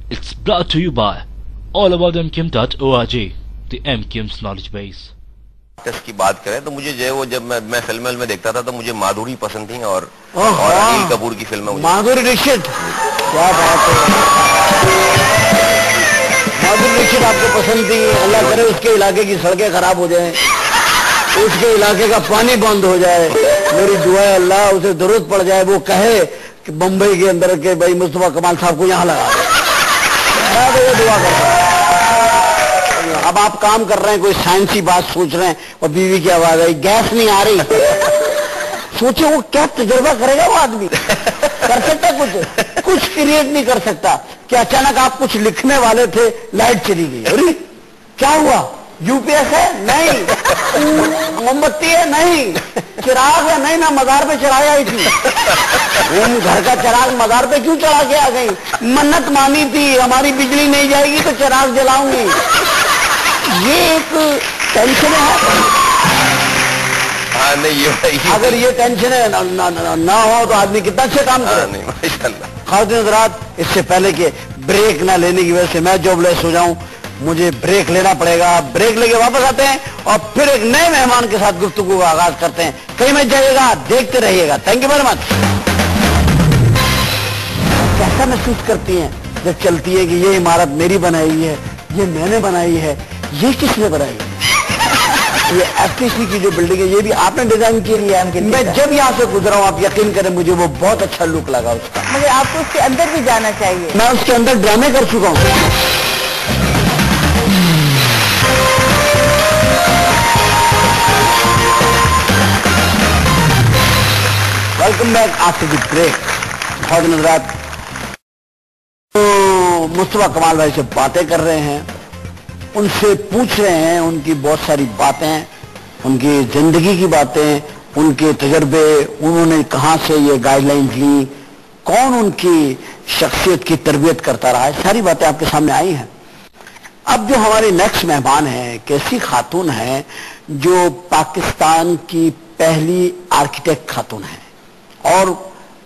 It's brought to you by allaboutmkim.org, the MKIM's knowledge base. کی بات کریں تو مجھے جو ہے وہ جب میں فلم میں دیکھتا تھا تو مجھے مادھوری پسند تھی اور انیل کپور کی فلم میں مادھوری ڈکشت. کیا بات ہے, مادھوری ڈکشت آپ کو پسند تھی. اللہ کرے اس کے علاقے کی سڑکیں خراب ہو جائیں, اس کے علاقے کا پانی بند ہو جائے. میری دعا ہے اللہ اسے ضرورت پڑ جائے, وہ کہے کہ بمبئی کے اندر کے بھائی مصطفیٰ کمال صاحب کو یہاں لگا دے. یہ دعا کرتا ہوں. اب آپ کام کر رہے ہیں, کوئی سائنسی بات سوچ رہے ہیں اور بیوی کی آواز آئی گیس نہیں آ رہی. سوچے وہ کیا تجربہ کرے گا, وہ آدمی کر سکتا کچھ کریٹ نہیں کر سکتا. کہ اچانک آپ کچھ لکھنے والے تھے, لائٹ چلی گئی, ارے کیا ہوا, یو پی ایس ہے نہیں, موم بتی ہے نہیں, چراغ ہے نہیں, میں مزار پہ چڑھائی آئی تھی. گھر کا چراغ مزار پہ کیوں چڑھا کے آ گئی, منت مانی تھی ہماری بجلی نہیں جائے گی تو چراغ جلاؤں گی. یہ ایک ٹینشن ہے. اگر یہ ٹینشن ہے نہ ہو تو آدمی کتنا اچھا کام کرے. خاص حضرات, اس سے پہلے کہ بریک نہ لینے کی وجہ سے میں جاب لیس ہو جاؤں, مجھے بریک لینا پڑے گا. بریک لے کے واپس آتے ہیں اور پھر ایک نئے مہمان کے ساتھ گفتگو کا آغاز کرتے ہیں. کہیں مت جائیے گا, دیکھتے رہیے گا. Thank you very much. کیسا محسوس کرتی ہیں جب چلتی ہے کہ یہ عمارت میری بنائی ہے, یہ میں نے بنائی ہے, یہ کس نے بنائی ہے؟ یہ ایف ٹی سی کی جو بلڈنگ ہے یہ بھی آپ نے ڈیزائن کی ہے. میں جب یہاں سے گزرا ہوں, آپ یقین کریں مجھے وہ بہت اچھا لک لگا اس کا. مجھے آپ کو اس کے اندر بھی جانا چاہیے. میں اس کے اندر ڈرامے کر چکا ہوں. Welcome back after the break. بہت نظرات مصطفیٰ کمال بھائی سے باتیں کر رہے ہیں, ان سے پوچھ رہے ہیں ان کی بہت ساری باتیں, ان کی زندگی کی باتیں, ان کے تجربے, انہوں نے کہاں سے یہ گائیڈ لائنز لی, کون ان کی شخصیت کی تربیت کرتا رہا ہے. ساری باتیں آپ کے سامنے آئی ہیں. اب جو ہماری نیکسٹ مہمان ہیں, کیسی خاتون ہیں جو پاکستان کی پہلی آرکیٹیکٹ خاتون ہیں اور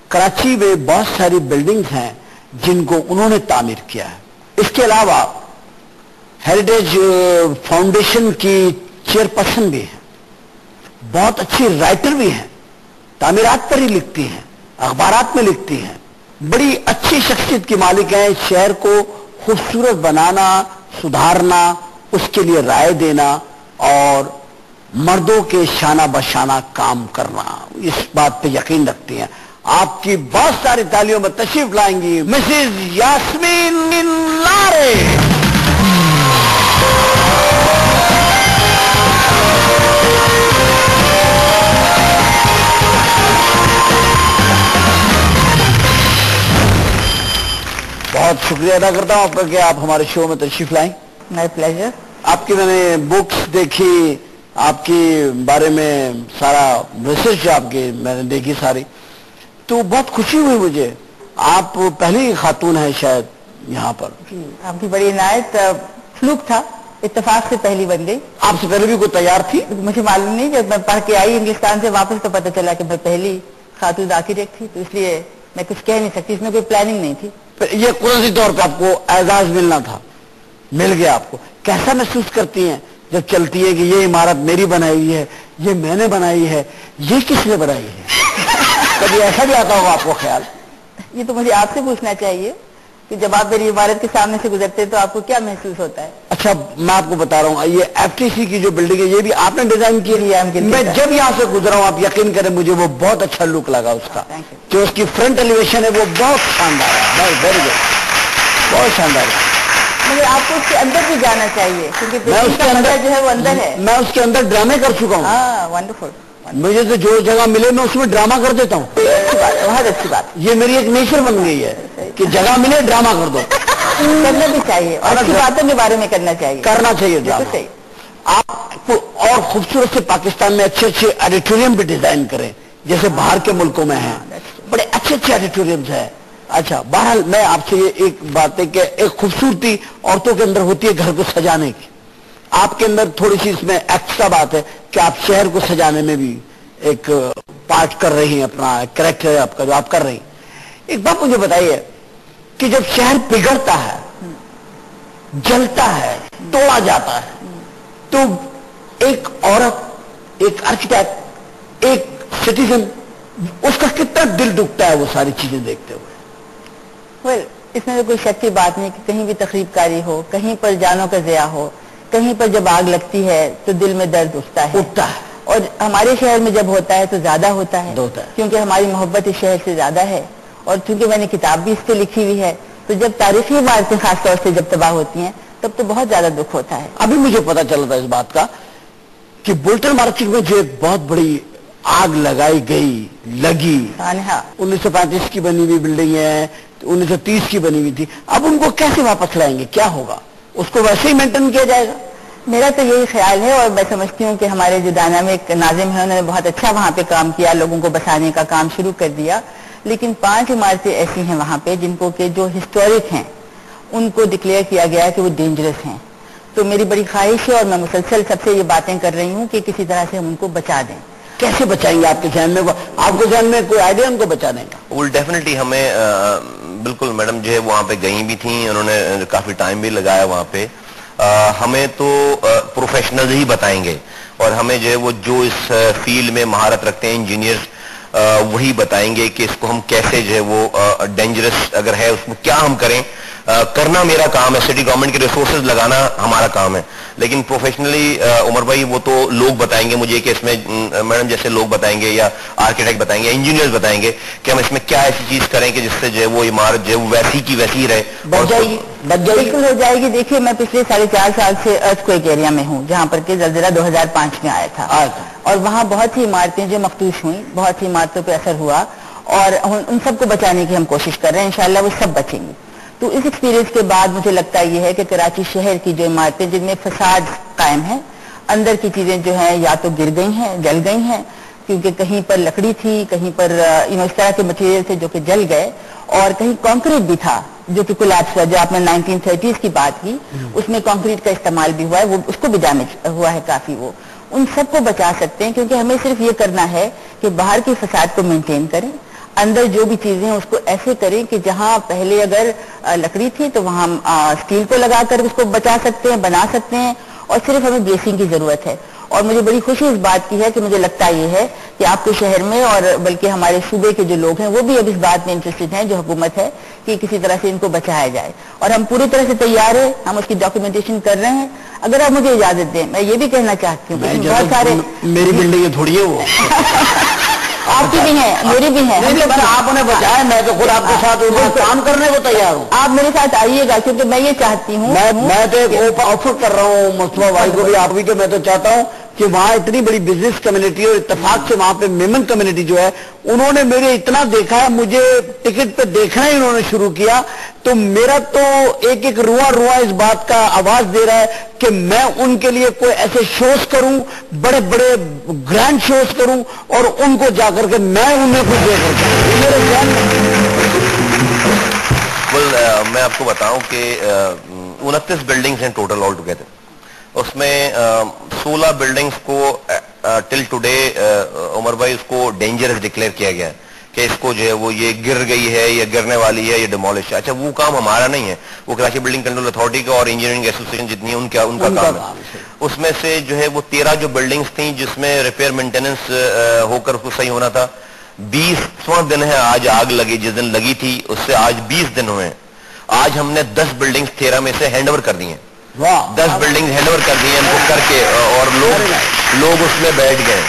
کراچی میں بہت ساری بلڈنگز ہیں جن کو انہوں نے تعمیر کیا ہے. اس کے علاوہ ہیریٹیج فاؤنڈیشن کی چیئرپرسن بھی ہیں, بہت اچھی رائٹر بھی ہیں, تعمیرات پر ہی لکھتی ہیں, اخبارات میں لکھتی ہیں, بڑی اچھی شخصیت کی مالک ہیں. شہر کو خوبصورت بنانا, سدھارنا, اس کے لیے رائے دینا اور مردوں کے شانہ بشانہ کام کرنا, اس بات پہ یقین رکھتی ہیں. آپ کی بہت ساری تالیوں میں تشریف لائیں گی مسز یاسمین لارے. بہت شکریہ ادا کرتا ہوں آپ کا کہ آپ ہمارے شو میں تشریف لائیں. مائی پلیجر. آپ کی میں نے بکس دیکھی, آپ کے بارے میں سارا ریسرچ آپ کی میں نے دیکھی ساری, تو بہت خوشی ہوئی مجھے. آپ پہلی خاتون ہیں شاید یہاں پر. آپ کی بڑی عنایت. فلوک تھا, اتفاق سے پہلی بن گئی. آپ سے پہلے بھی کوئی تیار تھی؟ مجھے معلوم نہیں, جب میں پڑھ کے آئی انگلستان سے واپس تو پتہ چلا کہ میں پہلی خاتون آرکیٹیکٹ تھی, تو اس لیے میں کچھ کہہ نہیں سکتی, اس میں کوئی پلاننگ نہیں تھی. یہ قدرتی طور پہ آپ کو اعزاز ملنا تھا, مل گیا آپ کو. کیسا محسوس کرتی ہیں جب چلتی ہے کہ یہ عمارت میری بنائی ہے, یہ میں نے بنائی ہے, یہ کس نے بنائی ہے؟ کبھی ایسا بھی آتا ہوگا آپ کو خیال؟ یہ تو مجھے آپ سے پوچھنا چاہیے کہ جب آپ میری عمارت کے سامنے سے گزرتے ہیں تو آپ کو کیا محسوس ہوتا ہے؟ اچھا میں آپ کو بتا رہا ہوں, یہ ایف ٹی سی کی جو بلڈنگ ہے یہ بھی آپ نے ڈیزائن کی ہے. میں جب یہاں سے گزرا ہوں, آپ یقین کریں مجھے وہ بہت اچھا لک لگا اس کا. جو اس کی فرنٹ ایلیویشن ہے وہ بہت شاندار ہے, ویری گڈ, بہت شاندار ہے. مجھے آپ کو اس کے اندر بھی جانا چاہیے کیونکہ میں اس کے اندر جو ہے وہ اندر ہے. میں اس کے اندر ڈرامے کر چکا ہوں. ہاں, ونڈرفل. مجھے تو جو جگہ ملے میں اس میں ڈرامہ کر دیتا ہوں. بہت اچھی بات. یہ میری ایک نیچر بن گئی ہے کہ جگہ ملے ڈرامہ کر دو. کرنا بھی چاہیے اور اچھی باتوں کے بارے میں کرنا چاہیے. کرنا چاہیے ڈرامہ. آپ کو اور خوبصورت سے پاکستان میں اچھے اچھے آڈیٹوریم بھی ڈیزائن کریں جیسے باہر کے ملکوں میں ہیں, بڑے اچھے اچھے آڈیٹوریمز ہیں. اچھا بہرحال میں آپ سے یہ ایک بات ہے کہ ایک خوبصورتی عورتوں کے اندر ہوتی ہے گھر کو سجانے کی. آپ کے اندر تھوڑی سی اس میں ایکسٹرا بات ہے کہ آپ شہر کو سجانے میں بھی ایک پارٹ کر رہی ہیں, اپنا کریکٹر ہے آپ کا جو آپ کر رہی ہیں. ایک بات مجھے بتائیے کہ جب شہر بگڑتا ہے जलता है, तोड़ा जाता है। तो एक औरत, एक आर्किटेक्ट, एक सिटीजन, उसका कितना दिल दुखता है वो सारी चीजें देखते हुए। वेल, इसमें तो कोई शक की बात नहीं कि कहीं भी तकरीबकारी हो, कहीं पर जानों का ज़िया हो, कहीं पर जब आग लगती है तो दिल में दर्द उठता है। और हमारे शहर में जब होता है तो ज्यादा होता है, क्योंकि हमारी मोहब्बत इस शहर से ज्यादा है। और चूंकि मैंने किताब भी इस पे लिखी हुई है, तो जब तारीखी इमारतें खासतौर से जब तबाह होती हैं तब तो बहुत ज्यादा दुख होता है। अभी मुझे पता चला था इस बात का कि बुल्टन मार्केट में जो एक बहुत बड़ी आग लगाई गई, लगी, 1935 की बनी हुई बिल्डिंग है, 1930 की बनी हुई थी, अब उनको कैसे वापस लाएंगे, क्या होगा? उसको वैसे ही मेंटेन किया जाएगा? मेरा तो यही ख्याल है, और मैं समझती हूँ कि हमारे जो डायनामिक नाजिम है उन्होंने बहुत अच्छा वहाँ पे काम किया, लोगों को बसाने का काम शुरू कर दिया। लेकिन 5 इमारतें ऐसी हैं वहाँ पे जिनको के जो हिस्टोरिक हैं उनको डिक्लेयर किया गया है कि वो डेंजरस हैं। तो मेरी बड़ी ख्वाहिश है और मैं मुसलसल सबसे ये बातें कर रही हूँ कि किसी तरह से हम उनको बचा दें। कैसे बचाएंगे आपके ध्यान में? आपके ध्यान में कोई आइडिया उनको बचाने का? वो डेफिनेटली हमें बिल्कुल, मैडम जो है वहाँ पे गई भी थी, उन्होंने काफी टाइम भी लगाया वहाँ पे। हमें तो प्रोफेशनल ही बताएंगे, और हमें जो है वो जो इस फील्ड में महारत रखते हैं इंजीनियर्स, वही बताएंगे कि इसको हम कैसे जो है वो डेंजरस अगर है उसमें क्या हम करें। करना मेरा काम है, सिटी गवर्नमेंट के रिसोर्सेज लगाना हमारा काम है, लेकिन प्रोफेशनली उमर भाई वो तो लोग बताएंगे मुझे कि इसमें मैडम जैसे लोग बताएंगे या आर्किटेक्ट बताएंगे, इंजीनियर्स बताएंगे कि हम इसमें क्या ऐसी चीज करें कि जिससे जो है वो इमारत जो है वैसी की वैसी रहे, बच जाएगी। बिल्कुल हो जाएगी। देखिए, मैं पिछले 4.5 साल से अर्थक्वेक एरिया में हूँ, जहाँ पर के ज़लज़ला 2005 में आया था, और वहाँ बहुत सी इमारतें जो मखदूश हुई, बहुत सी इमारतों पे असर हुआ, और उन सबको बचाने की हम कोशिश कर रहे हैं। इंशाल्लाह वो सब बचेंगी। तो इस एक्सपीरियंस के बाद मुझे लगता ये है कि कराची शहर की जो इमारतें जिनमें फसाद कायम है, अंदर की चीजें जो है या तो गिर गई हैं, जल गई हैं, क्योंकि कहीं पर लकड़ी थी, कहीं पर इस तरह के मटेरियल थे जो कि जल गए, और कहीं कंक्रीट भी था जो कि कोलैप्स हुआ। जो आपने 1930s की बात की, उसमें कंक्रीट का इस्तेमाल भी हुआ है, वो उसको भी डैमेज हुआ है काफी। वो उन सबको बचा सकते हैं, क्योंकि हमें सिर्फ ये करना है कि बाहर की फसाद को मेंटेन करें, अंदर जो भी चीजें हैं उसको ऐसे करें कि जहां पहले अगर लकड़ी थी तो वहां स्टील को लगाकर उसको बचा सकते हैं, बना सकते हैं, और सिर्फ हमें ब्रेसिंग की जरूरत है। और मुझे बड़ी खुशी इस बात की है कि मुझे लगता ये है कि आपके शहर में और बल्कि हमारे सूबे के जो लोग हैं वो भी अब इस बात में इंटरेस्टेड हैं, जो हुकूमत है, कि किसी तरह से इनको बचाया जाए, और हम पूरी तरह से तैयार हैं, हम उसकी डॉक्यूमेंटेशन कर रहे हैं। अगर आप मुझे इजाजत दें, मैं ये भी कहना चाहती हूँ, बहुत सारे मेरी बिल्डिंग थोड़ी है वो आपकी भी है, मेरी भी है। आप उन्हें बचाए, मैं तो खुद आपके साथ काम करने को तैयार हूँ। आप मेरे साथ आइएगा, क्योंकि मैं ये चाहती हूँ, मैं तो एक ऑफर कर रहा हूँ मुस्तफा भाई को भी, आप भी, कि मैं तो चाहता हूँ कि वहाँ इतनी बड़ी बिजनेस कम्युनिटी, और इत्तेफाक से वहाँ पे मेमन कम्युनिटी जो है, उन्होंने मेरे इतना देखा है, मुझे टिकट पे देखना ही उन्होंने शुरू किया, तो मेरा तो एक एक रुआ रुआ इस बात का आवाज दे रहा है कि मैं उनके लिए कोई ऐसे शोज करूं, बड़े बड़े ग्रैंड शोज करूं, और उनको जाकर के मैं उन्हें कुछ दे करता मेरे ध्यान मैं आपको बताऊं कि 29 बिल्डिंग्स हैं टोटल ऑल टुगेदर, उसमें 16 बिल्डिंग्स को टिल टुडे उमर भाई उसको डेंजरस डिक्लेयर किया गया है कि इसको जो है वो ये गिर गई है, ये गिरने वाली है, ये डिमोलिश है। अच्छा, वो काम हमारा नहीं है, वो कराची बिल्डिंग कंट्रोल अथॉरिटी का और इंजीनियरिंग एसोसिएशन जितनी है उनका काम है। उसमें से जो है वो 13 जो बिल्डिंग्स थी जिसमें रिपेयर मेंटेनेंस होकर उसको सही होना था, 20वां दिन है आज आग लगी, जिस दिन लगी थी उससे आज 20 दिन हुए। आज हमने 10 बिल्डिंग्स 13 में से हैंड ओवर कर दी हैं, 10 बिल्डिंग हैंड ओवर कर दी हैं इनको करके, और लोग उसमें बैठ गए।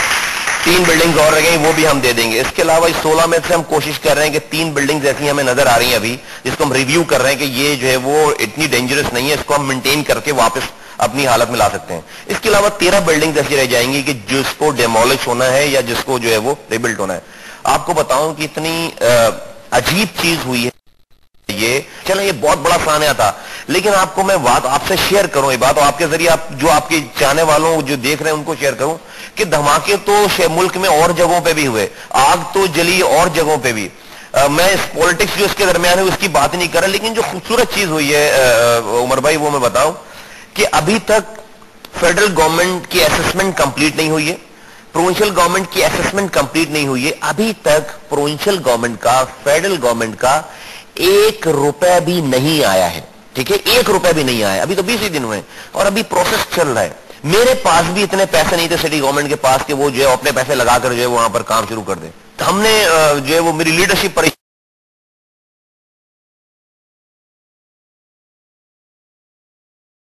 3 बिल्डिंग्स और रह गई, वो भी हम दे देंगे। इसके अलावा इस 16 में से हम कोशिश कर रहे हैं कि 3 बिल्डिंग्स ऐसी हमें नजर आ रही हैं अभी, जिसको हम रिव्यू कर रहे हैं कि ये जो है वो इतनी डेंजरस नहीं है, इसको हम मेंटेन करके वापस अपनी हालत में ला सकते हैं। इसके अलावा 13 बिल्डिंग्स ऐसी रह जाएंगी कि जिसको डेमोलिश होना है या जिसको जो है वो रिबिल्ड होना है। आपको बताऊं कि इतनी अजीब चीज हुई है ये, चलो ये बहुत बड़ा सान्या था, लेकिन आपको मैं बात आपसे शेयर करूं, ये बात आपके जरिए आप जो आपके चाहने वालों जो देख रहे हैं उनको शेयर करूं कि धमाके तो मुल्क में और जगहों पे भी हुए, आग तो जली और जगहों पे भी। मैं इस पॉलिटिक्स जो इसके दरमियान है उसकी बात नहीं कर रहा, लेकिन जो खूबसूरत चीज हुई है उमर भाई वो मैं बताऊं कि अभी तक फेडरल गवर्नमेंट की असेसमेंट कंप्लीट नहीं हुई है, प्रोविंशियल गवर्नमेंट की असेसमेंट कंप्लीट नहीं हुई है। अभी तक प्रोविंशियल गवर्नमेंट का, फेडरल गवर्नमेंट का 1 रुपया भी नहीं आया है, ٹھیک ہے, 1 روپے بھی نہیں آیا, ابھی تو 20 ہی دن ہوئے اور ابھی پروسیس چل رہا ہے. میرے پاس بھی اتنے پیسے نہیں تھے سٹی گورنمنٹ کے پاس کہ وہ جو ہے اپنے پیسے لگا کر جو ہے وہاں پر کام شروع کر دے. ہم نے جو ہے وہ میری لیڈرشپ پر